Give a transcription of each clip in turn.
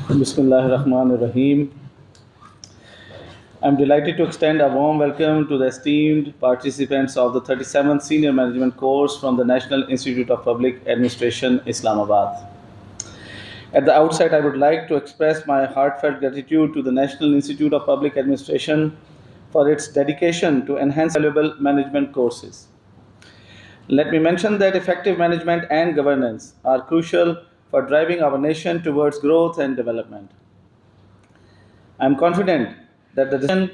Bismillahirrahmanirrahim. I'm delighted to extend a warm welcome to the esteemed participants of the 37th Senior Management course from the National Institute of Public Administration, Islamabad. At the outset, I would like to express my heartfelt gratitude to the National Institute of Public Administration for its dedication to enhance valuable management courses. Let me mention that effective management and governance are crucial for driving our nation towards growth and development. I am confident that the decision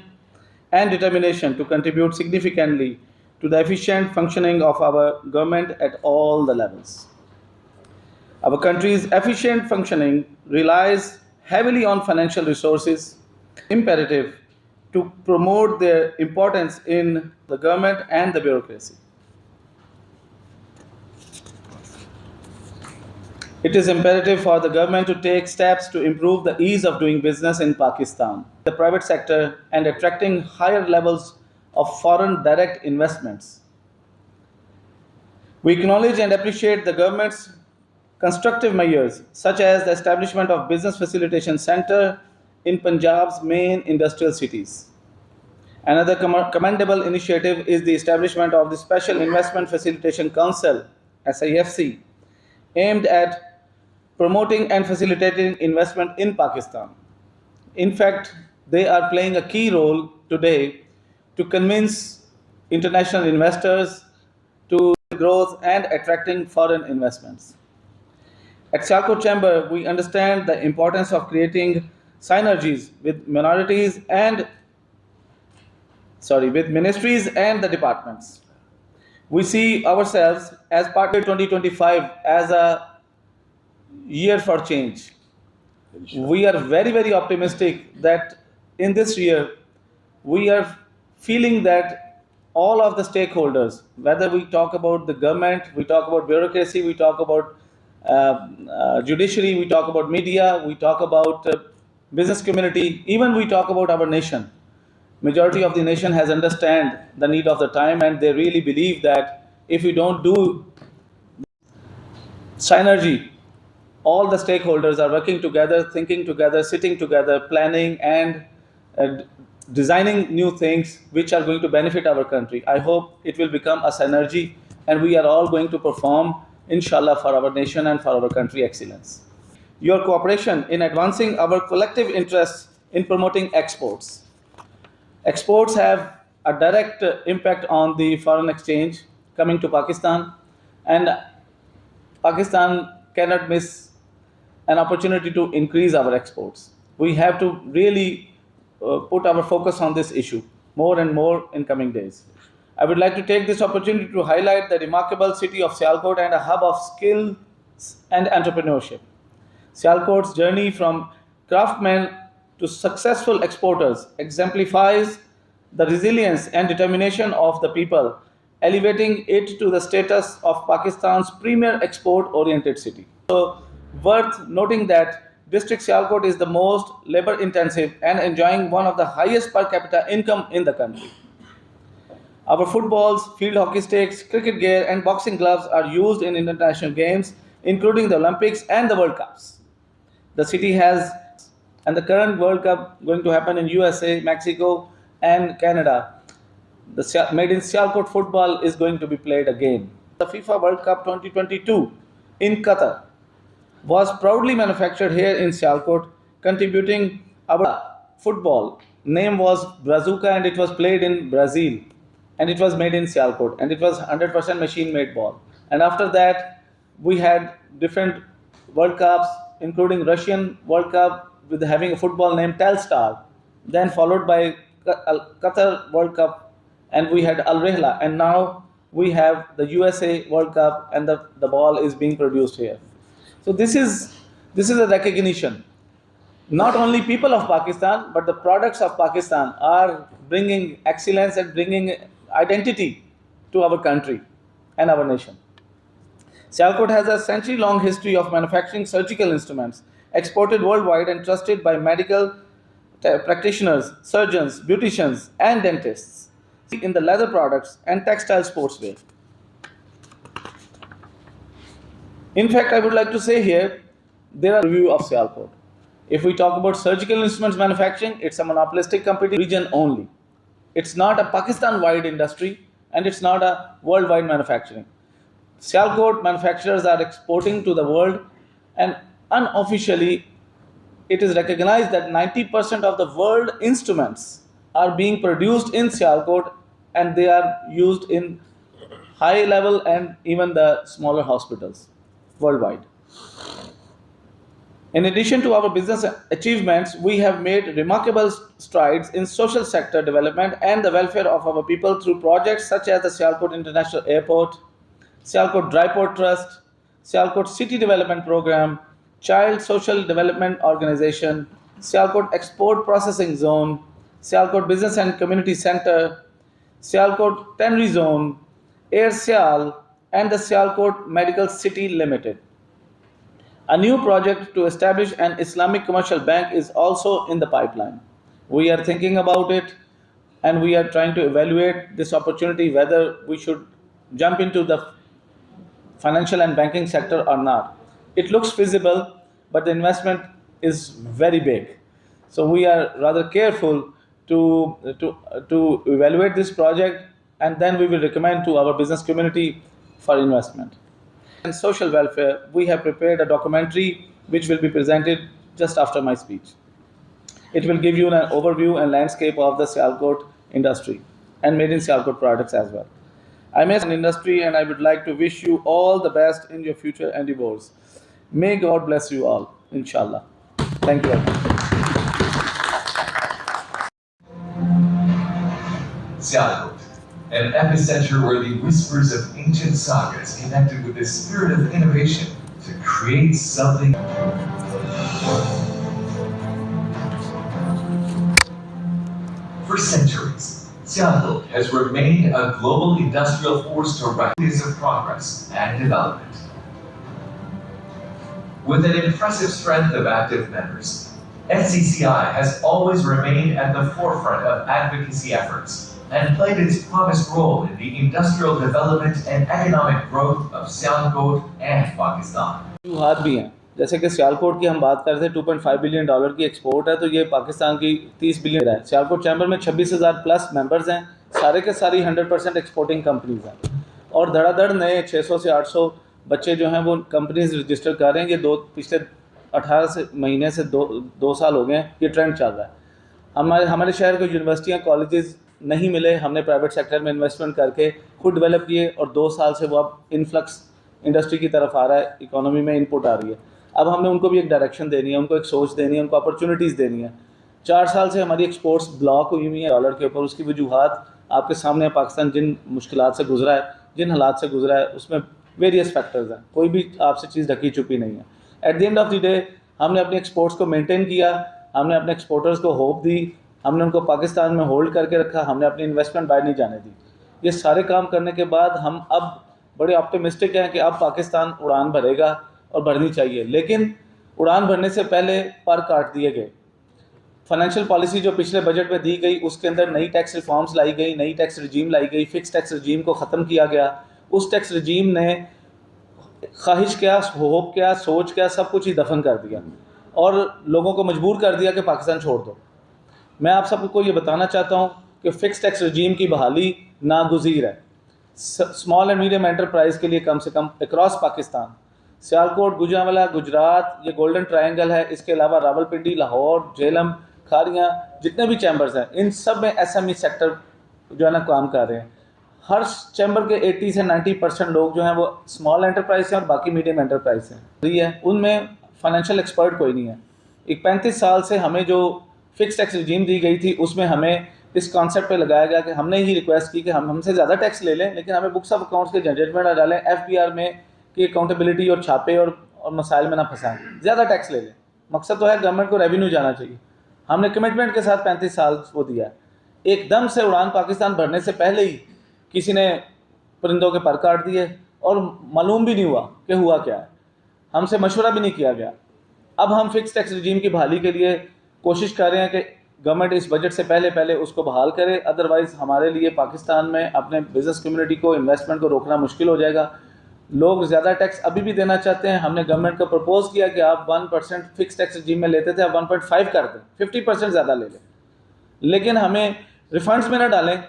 and determination to contribute significantly to the efficient functioning of our government at all the levels. Our country's efficient functioning relies heavily on financial resources, imperative to promote their importance in the government and the bureaucracy. It is imperative for the government to take steps to improve the ease of doing business in Pakistan, the private sector, and attracting higher levels of foreign direct investments. We acknowledge and appreciate the government's constructive measures, such as the establishment of Business Facilitation Center in Punjab's main industrial cities. Another commendable initiative is the establishment of the Special Investment Facilitation Council, SIFC, aimed at promoting and facilitating investment in Pakistan. In fact, they are playing a key role today to convince international investors to growth and attracting foreign investments. At Sialkot Chamber, we understand the importance of creating synergies with with ministries and the departments. We see ourselves as part of 2025 as a year for change. We are very, very optimistic that in this year, we are feeling that all of the stakeholders, whether we talk about the government, we talk about bureaucracy, we talk about judiciary, we talk about media, we talk about business community, even we talk about our nation. Majority of the nation has understand the need of the time, and they really believe that if we don't do synergy, all the stakeholders are working together, thinking together, sitting together, planning and designing new things which are going to benefit our country. I hope it will become a synergy and we are all going to perform, inshallah, for our nation and for our country excellence. Your cooperation in advancing our collective interests in promoting exports. Exports have a direct impact on the foreign exchange coming to Pakistan, and Pakistan cannot miss an opportunity to increase our exports. We have to really put our focus on this issue more and more in coming days. I would like to take this opportunity to highlight the remarkable city of Sialkot and a hub of skills and entrepreneurship. Sialkot's journey from craftsmen to successful exporters exemplifies the resilience and determination of the people, elevating it to the status of Pakistan's premier export-oriented city. So, worth noting that District Sialkot is the most labor-intensive and enjoying one of the highest per capita income in the country. Our footballs, field hockey sticks, cricket gear, and boxing gloves are used in international games, including the Olympics and the World Cups. The city has, and the current World Cup going to happen in USA, Mexico, and Canada. The made in Sialkot football is going to be played again. The FIFA World Cup 2022 in Qatar was proudly manufactured here in Sialkot, contributing our football. Name was Brazuca and it was played in Brazil. And it was made in Sialkot. And it was 100% machine-made ball. And after that, we had different World Cups, including Russian World Cup with having a football named Telstar. Then followed by Qatar World Cup. And we had Al Rihla. And now we have the USA World Cup and the ball is being produced here. So this is a recognition. Not only people of Pakistan, but the products of Pakistan are bringing excellence and bringing identity to our country and our nation. Sialkot has a century-long history of manufacturing surgical instruments, exported worldwide and trusted by medical practitioners, surgeons, beauticians, and dentists in the leather products and textile sportswear. In fact, I would like to say here, there are a review of Sialkot. If we talk about surgical instruments manufacturing, it's a monopolistic competitive region only. It's not a Pakistan-wide industry and it's not a worldwide manufacturing. Sialkot manufacturers are exporting to the world, and unofficially it is recognized that 90% of the world instruments are being produced in Sialkot and they are used in high level and even the smaller hospitals worldwide. In addition to our business achievements, we have made remarkable strides in social sector development and the welfare of our people through projects such as the Sialkot International Airport, Sialkot Dry Port Trust, Sialkot City Development Program, Child Social Development Organization, Sialkot Export Processing Zone, Sialkot Business and Community Center, Sialkot Tannery Zone, Air Sial, and the Sialkot Medical City Limited. A new project to establish an Islamic commercial bank is also in the pipeline. We are thinking about it and we are trying to evaluate this opportunity whether we should jump into the financial and banking sector or not. It looks feasible, but the investment is very big. So we are rather careful to evaluate this project and then we will recommend to our business community for investment. And social welfare, we have prepared a documentary which will be presented just after my speech. It will give you an overview and landscape of the Sialkot industry and made in Sialkot products as well. I'm in industry and I would like to wish you all the best in your future endeavors. May God bless you all, inshallah. Thank you very much. Sialkot, an epicenter where the whispers of ancient sagas connected with the spirit of innovation to create something. For centuries, Sialkot has remained a global industrial force to rise of progress and development. With an impressive strength of active members, SCCI has always remained at the forefront of advocacy efforts and played its promised role in the industrial development and economic growth of Sialkot and Pakistan. हाथ भी हैं, जैसे कि सियालकोट की हम बात करते हैं $2.5 बिलियन की एक्सपोर्ट है, तो ये पाकिस्तान की 30 बिलियन है। सियालकोट चैम्बर में 26,000 प्लस मेंबर्स हैं, सारे के सारी 100% एक्सपोर्टिंग कंपनीज हैं और धड़ाधड़ नए 600 से 800 बच्चे जो हैं वो कंपनीज रजिस्टर कर रहे हैं। ये पिछले 18 महीने से दो साल हो गए हैं, ये ट्रेंड चल रहा है। हमारे शहर को यूनिवर्सिटियाँ कॉलेजेस नहीं मिले, हमने प्राइवेट सेक्टर में इन्वेस्टमेंट करके खुद डेवलप किए और 2 साल से वो अब इन्फ्लक्स इंडस्ट्री की तरफ आ रहा है, इकोनॉमी में इनपुट आ रही है। अब हमने उनको भी एक डायरेक्शन देनी है, उनको एक सोच देनी है, उनको अपॉर्चुनिटीज़ देनी है। 4 साल से हमारी एक्सपोर्ट्स ब्लॉक हुई हुई है डॉलर के ऊपर, उसकी वजूहात आपके सामने। पाकिस्तान जिन मुश्किलात से गुजरा है, जिन हालात से गुजरा है, उसमें वेरियस फैक्टर्स हैं, कोई भी आपसे चीज़ ढकी छुपी नहीं है। At the end of the day हमने अपनी एक्सपोर्ट्स को मेंटेन किया, हमने अपने एक्सपोर्टर्स को होप दी, हमने उनको पाकिस्तान में होल्ड करके रखा, हमने अपनी इन्वेस्टमेंट बाहर नहीं जाने दी। ये सारे काम करने के बाद हम अब बड़े ऑप्टिमिस्टिक हैं कि अब पाकिस्तान उड़ान भरेगा और भरनी चाहिए। लेकिन उड़ान भरने से पहले पर काट दिए गए। फाइनेंशियल पॉलिसी जो पिछले बजट में दी गई उसके अंदर नई टैक्स रिफॉर्म्स लाई गई, नई टैक्स रजीम लाई गई, फिक्स टैक्स रजीम को ख़त्म किया गया। उस टैक्स रजीम ने ख्वाहिश क्या, होप क्या, सोच क्या, सब कुछ ही दफन कर दिया और लोगों को मजबूर कर दिया कि पाकिस्तान छोड़ दो। मैं आप सबको ये बताना चाहता हूँ कि फ़िक्स टैक्स रजीम की बहाली नागुज़ीर है स्मॉल एंड मीडियम एंटरप्राइज़ के लिए, कम से कम अक्रॉस पाकिस्तान। सियालकोट, गुजरांवाला, गुजरात, ये गोल्डन ट्रायंगल है, इसके अलावा रावलपिंडी, लाहौर, झेलम, खारियाँ, जितने भी चैम्बर्स हैं, इन सब में SME सेक्टर जो है ना काम कर रहे हैं। हर चैम्बर के 80 से 90% लोग जो हैं वो स्मॉल एंटरप्राइज हैं और बाकी मीडियम एंटरप्राइज हैं। उनमें फाइनेंशियल एक्सपर्ट कोई नहीं है। एक 35 साल से हमें जो फिक्स टैक्स रजीम दी गई थी उसमें हमें इस कॉन्सेप्ट पे लगाया गया कि हमने ही रिक्वेस्ट की कि हम हमसे ज़्यादा टैक्स ले लें लेकिन हमें बुक्स ऑफ अकाउंट्स के झंझट में ना डालें, FBR में कि अकाउंटेबिलिटी और छापे और मसाइल में ना फंसाएं, ज़्यादा टैक्स ले लें। मकसद तो है गवर्नमेंट को रेवेन्यू जाना चाहिए। हमने कमिटमेंट के साथ 35 साल वो दिया। एकदम से उड़ान पाकिस्तान भरने से पहले ही किसी ने परिंदों के पर काट दिए और मालूम भी नहीं हुआ कि हुआ क्या है, हमसे मशवरा भी नहीं किया गया। अब हम फिक्स टैक्स रजीम की बहाली के लिए कोशिश कर रहे हैं कि गवर्नमेंट इस बजट से पहले उसको बहाल करे, अदरवाइज़ हमारे लिए पाकिस्तान में अपने बिज़नेस कम्युनिटी को, इन्वेस्टमेंट को रोकना मुश्किल हो जाएगा। लोग ज़्यादा टैक्स अभी भी देना चाहते हैं। हमने गवर्नमेंट को प्रपोज किया कि आप 1% फिक्स टैक्स रजीम में लेते थे, आप 1.5 कर दें, 50% ज़्यादा ले लें, लेकिन हमें रिफंड्स में ना डालें।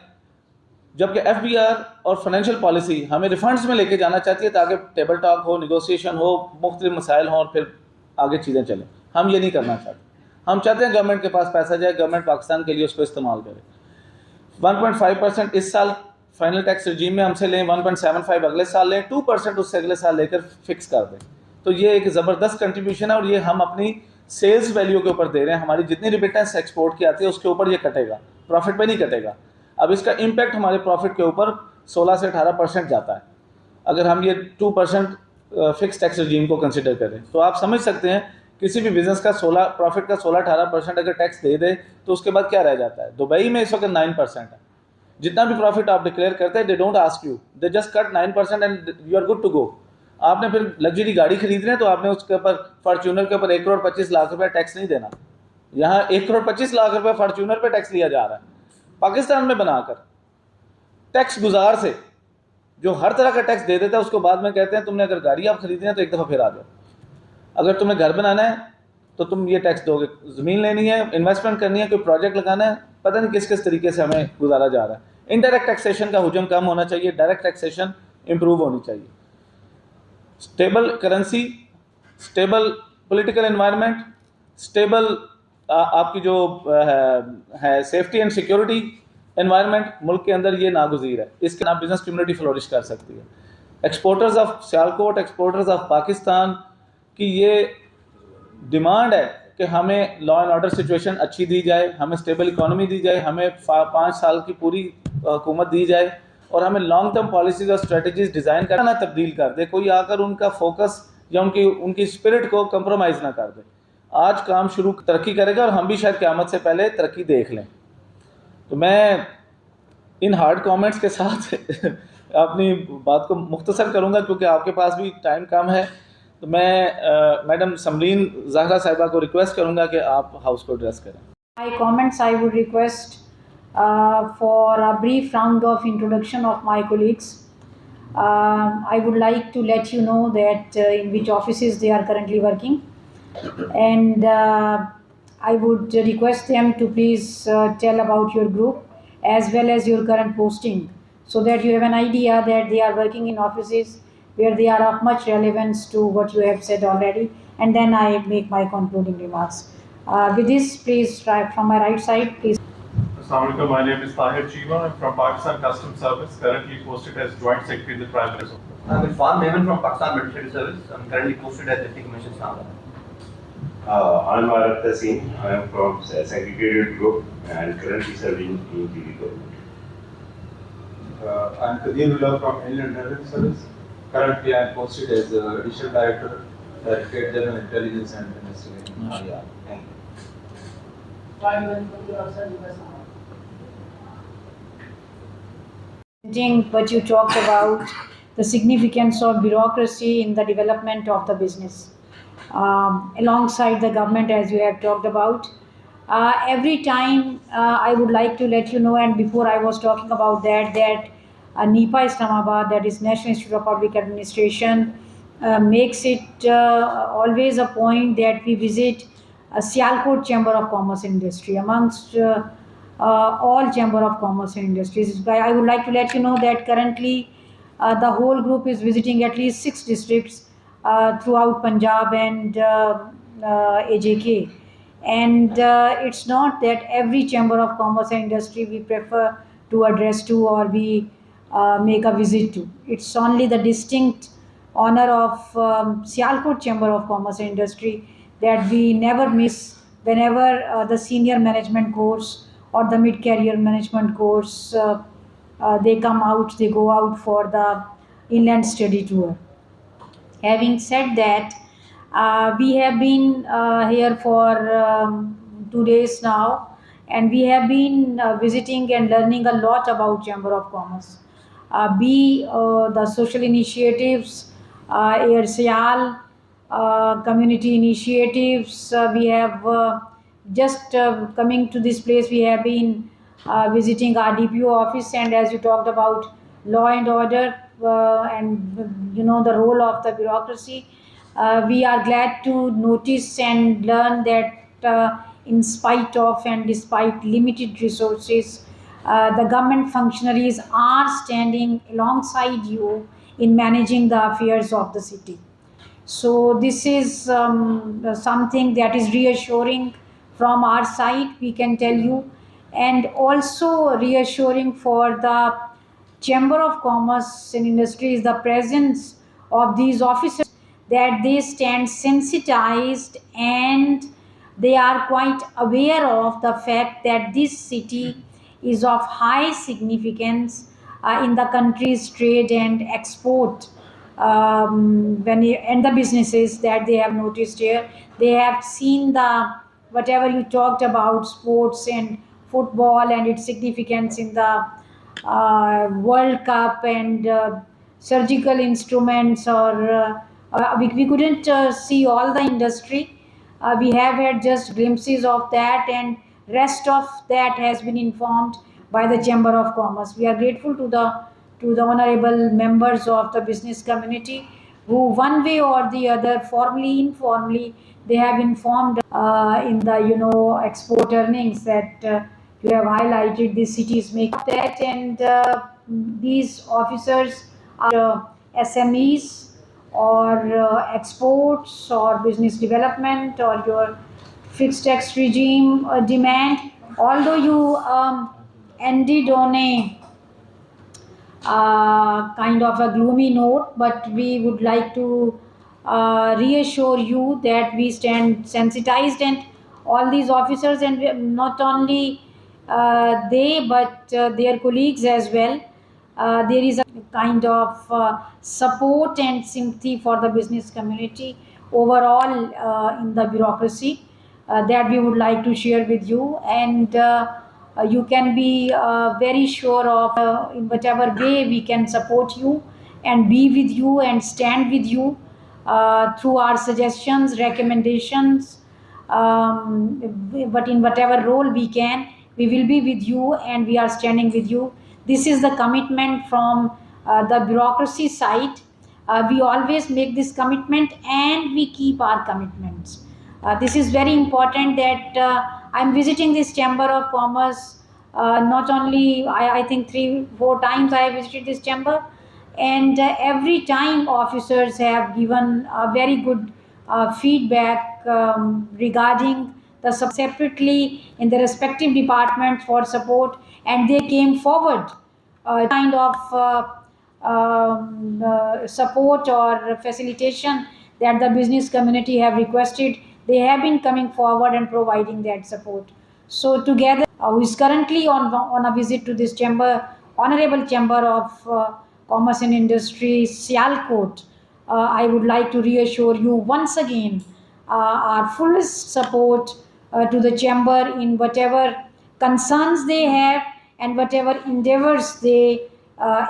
जबकि एफबीआर और फाइनेंशियल पॉलिसी हमें रिफंड्स में लेके जाना चाहती है ताकि टेबल टॉक हो, निगोशिएशन हो, मुख्तलिफ मसाइल हों और फिर आगे चीज़ें चलें। हम ये नहीं करना चाहते। हम चाहते हैं गवर्नमेंट के पास पैसा जाए, गवर्नमेंट पाकिस्तान के लिए उसको इस्तेमाल करे। 1.5% इस साल फाइनल टैक्स रजीम में हमसे लें, 1.75 अगले साल लें, 2% उससे अगले साल लेकर फिक्स कर दें। तो ये एक ज़बरदस्त कंट्रीब्यूशन है और ये हम अपनी सेल्स वैल्यू के ऊपर दे रहे हैं। हमारी जितनी रिमिटेंस एक्सपोर्ट की आती है उसके ऊपर ये कटेगा, प्रॉफिट पे नहीं कटेगा। अब इसका इम्पैक्ट हमारे प्रॉफिट के ऊपर 16 से 18% जाता है अगर हम ये 2% फिक्स टैक्स रजीम को कंसिडर करें। तो आप समझ सकते हैं किसी भी बिजनेस का 16 प्रॉफिट का 16-18% अगर टैक्स दे दे तो उसके बाद क्या रह जाता है। दुबई में इस वक्त 9% है। जितना भी प्रॉफिट आप डिक्लेयर करते हैं, they don't ask you, they just cut 9% and you are good to go. आपने फिर लग्जरी गाड़ी खरीदनी है तो आपने उसके ऊपर फॉर्च्यूनर के ऊपर 1,25,00,000 रुपये टैक्स नहीं देना। यहाँ 1,25,00,000 रुपये फॉर्च्यूनर पे टैक्स लिया जा रहा है पाकिस्तान में बनाकर, टैक्स गुजार से जो हर तरह का टैक्स दे देता है। उसको बाद में कहते हैं तुमने अगर गाड़ी आप खरीदनी है तो एक दफ़ा फिर आ जाओ, अगर तुम्हें घर बनाना है तो तुम ये टैक्स दोगे, ज़मीन लेनी है, इन्वेस्टमेंट करनी है, कोई प्रोजेक्ट लगाना है, पता नहीं किस किस तरीके से हमें गुजारा जा रहा है। इनडायरेक्ट टैक्सेशन का हुजम कम होना चाहिए, डायरेक्ट टैक्सेशन इंप्रूव होनी चाहिए। Stable currency, stable political environment, stable आपकी जो है सेफ्टी एंड सिक्योरिटी एनवायरनमेंट मुल्क के अंदर, ये नागुज़ीर है। इसके ना बिजनेस कम्युनिटी फ्लोरिश कर सकती है। Exporters of Sialkot, exporters of Pakistan की ये डिमांड है कि हमें लॉ एंड ऑर्डर सिचुएशन अच्छी दी जाए, हमें स्टेबल इकोनॉमी दी जाए, हमें 5 साल की पूरी हुकूमत दी जाए और हमें लॉन्ग टर्म पॉलिसीज और स्ट्रेटजीज डिज़ाइन करना तब्दील कर दे, कोई आकर उनका फोकस या उनकी स्पिरिट को कंप्रोमाइज़ ना कर दे। आज काम शुरू तरक्की करेगा और हम भी शायद क़यामत से पहले तरक्की देख लें। तो मैं इन हार्ड कमेंट्स के साथ अपनी बात को मुख्तसर करूँगा क्योंकि आपके पास भी टाइम कम है। तो मैं मैडम समरीन ज़हरा साहिबा को रिक्वेस्ट करूँगा कि आप हाउस को एड्रेस करें। My comments, I would request for a brief round of introduction of my colleagues. I would like to let you know that in which offices they are currently working, and I would request them to please tell about your group as well as your current posting, so that you have an idea that they are working in offices where they are of much relevance to what you have said already, and then I make my concluding remarks. With this, please, from my right side, please. Assalamualaikum, my name is Tahir Cheema. I'm from Pakistan Customs Service, currently posted as Joint Secretary in the Tribal Reserve. I'm Irfan Mehman from Pakistan Military Service. I'm currently posted as Deputy Commissioner Islamabad. I'm Arab Tassim. I am from Segregated Group and currently serving in TV government. I'm Kadirullah from Inland Revenue Service. Currently, I am posted as Additional Director, Directorate General Intelligence and Investigation. Thank you. But you talked about the significance of bureaucracy in the development of the business. Alongside the government, as you have talked about, every time I would like to let you know, and before I was talking about that NIPA Islamabad, that is National Institute of Public Administration, makes it always a point that we visit Sialkot Chamber of Commerce and Industry amongst all Chamber of Commerce and Industries. I would like to let you know that currently the whole group is visiting at least 6 districts throughout Punjab and AJK. And it's not that every Chamber of Commerce and Industry we prefer to address to or we make a visit to. It's only the distinct honor of Sialkot Chamber of Commerce and Industry that we never miss whenever the senior management course or the mid-career management course they go out for the inland study tour. Having said that, we have been here for 2 days now, and we have been visiting and learning a lot about Chamber of Commerce. The social initiatives, Air Sial, community initiatives. We have just coming to this place, we have been visiting our DPO office, and as you talked about law and order, and the role of the bureaucracy. We are glad to notice and learn that in spite of and despite limited resources, the government functionaries are standing alongside you in managing the affairs of the city. So this is something that is reassuring from our side, we can tell you, and also reassuring for the Chamber of Commerce and Industry is the presence of these officers, that they stand sensitized and they are quite aware of the fact that this city is of high significance in the country's trade and export. And the businesses that they have noticed here, they have seen the whatever you talked about sports and football and its significance in the World Cup and surgical instruments, or we couldn't see all the industry. We have had just glimpses of that, and rest of that has been informed by the Chamber of Commerce. We are grateful to the honorable members of the business community who, one way or the other, formally, informally, they have informed in the export earnings that you have highlighted the cities make that, and these officers are SMEs or exports or business development or your fixed tax regime demand. Although you ended on a kind of a gloomy note, but we would like to reassure you that we stand sensitized, and all these officers, and not only they but their colleagues as well. There is a kind of support and sympathy for the business community overall in the bureaucracy that we would like to share with you, and you can be very sure of in whatever way we can support you and be with you and stand with you through our suggestions, recommendations, but in whatever role we can, we will be with you and we are standing with you. This is the commitment from the bureaucracy side. We always make this commitment and we keep our commitments. This is very important that I'm visiting this Chamber of Commerce not only, I think 3-4 times I have visited this chamber, and every time officers have given very good feedback regarding the separately in the respective departments for support, and they came forward kind of support or facilitation that the business community have requested. They have been coming forward and providing that support. So together, who is currently on a visit to this chamber, Honorable Chamber of Commerce and Industry, Sialkot, I would like to reassure you once again our fullest support to the chamber in whatever concerns they have and whatever endeavors they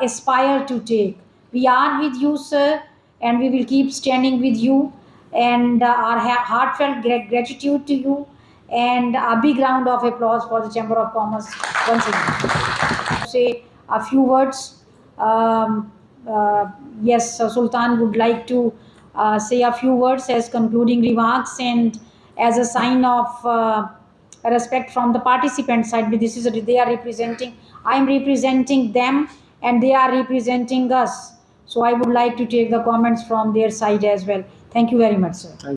aspire to take. We are with you, sir, and we will keep standing with you, and our heartfelt gratitude to you, and a big round of applause for the Chamber of Commerce once again. Say a few words. Yes, Sultan would like to say a few words as concluding remarks and as a sign of respect from the participant side. This is they are representing. I am representing them, and they are representing us. So I would like to take the comments from their side as well. Thank you very much, sir.